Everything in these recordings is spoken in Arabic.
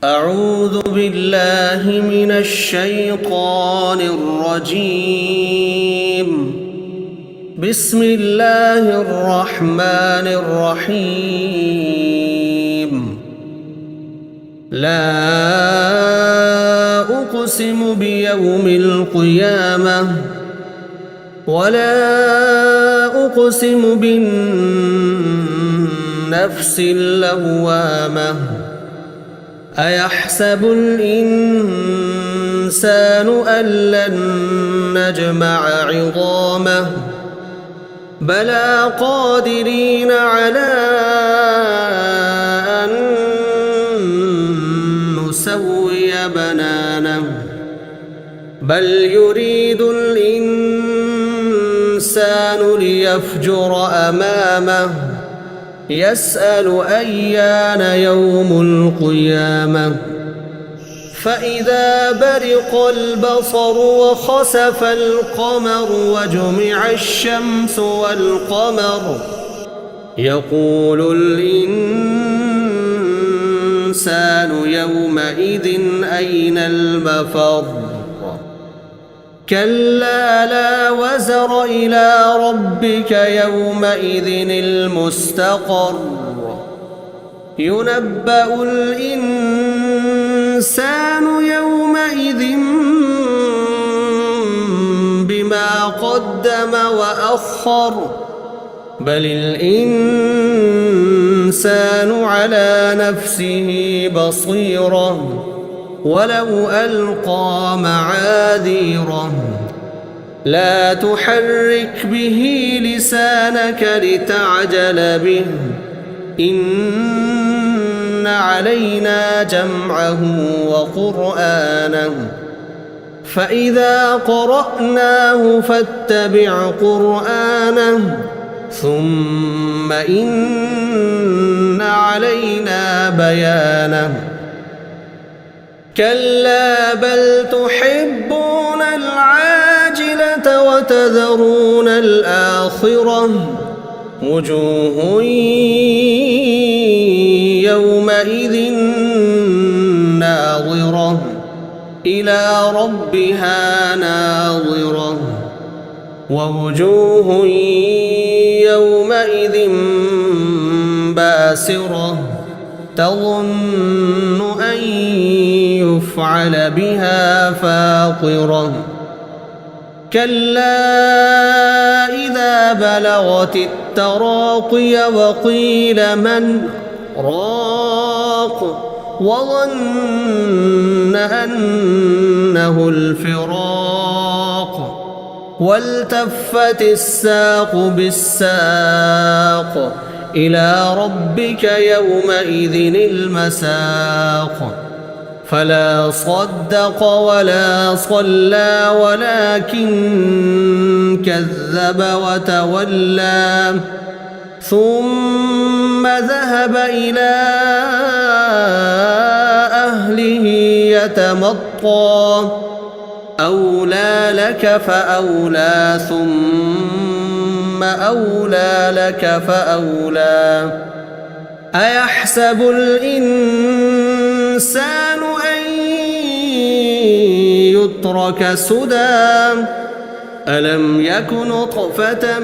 أعوذ بالله من الشيطان الرجيم. بسم الله الرحمن الرحيم. لا أقسم بيوم القيامة ولا أقسم بالنفس اللوامة. أيحسب الإنسان أن لن نجمع عظامه بلى قادرين على أن نسوي بنانه بل يريد الإنسان ليفجر أمامه يسأل أيان يوم القيامة. فإذا برق البصر وخسف القمر وجمع الشمس والقمر يقول الإنسان يومئذ أين المفر. كلا لا وزر إلى ربك يومئذ المستقر. ينبأ الإنسان يومئذ بما قدم وأخر بل الإنسان على نفسه بصيرة ولو ألقى معاذيره. لا تحرك به لسانك لتعجل به إن علينا جمعه وقرآنه فإذا قرأناه فاتبع قرآنه ثم إن علينا بيانه. كلا بل تحبون العاجلة وتذرون الآخرة وجوه يومئذ ناظرة إلى ربها ناظرة ووجوه يومئذ باسرة تظن أن يفعل بها فاقرة. كلا إذا بلغت التراقي وقيل من راق وظن أنه الفراق والتفت الساق بالساق إلى ربك يومئذ المساق. فلا صدق ولا صلى ولكن كذب وتولى ثم ذهب إلى أهله يتمطى. أولى لك فأولى ثم أولى لك فأولى. أيحسب الإنسان أن يترك سدى ألم يك نطفة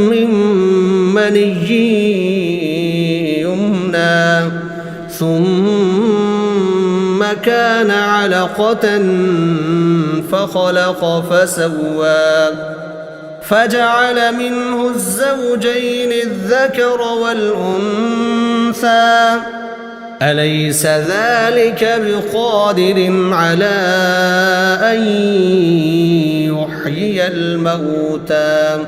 من مني يمنى ثم كان علقة فخلق فسوى فجعل منه الزوجين الذكر والأنثى أليس ذلك بقادر على أن يحيي الموتى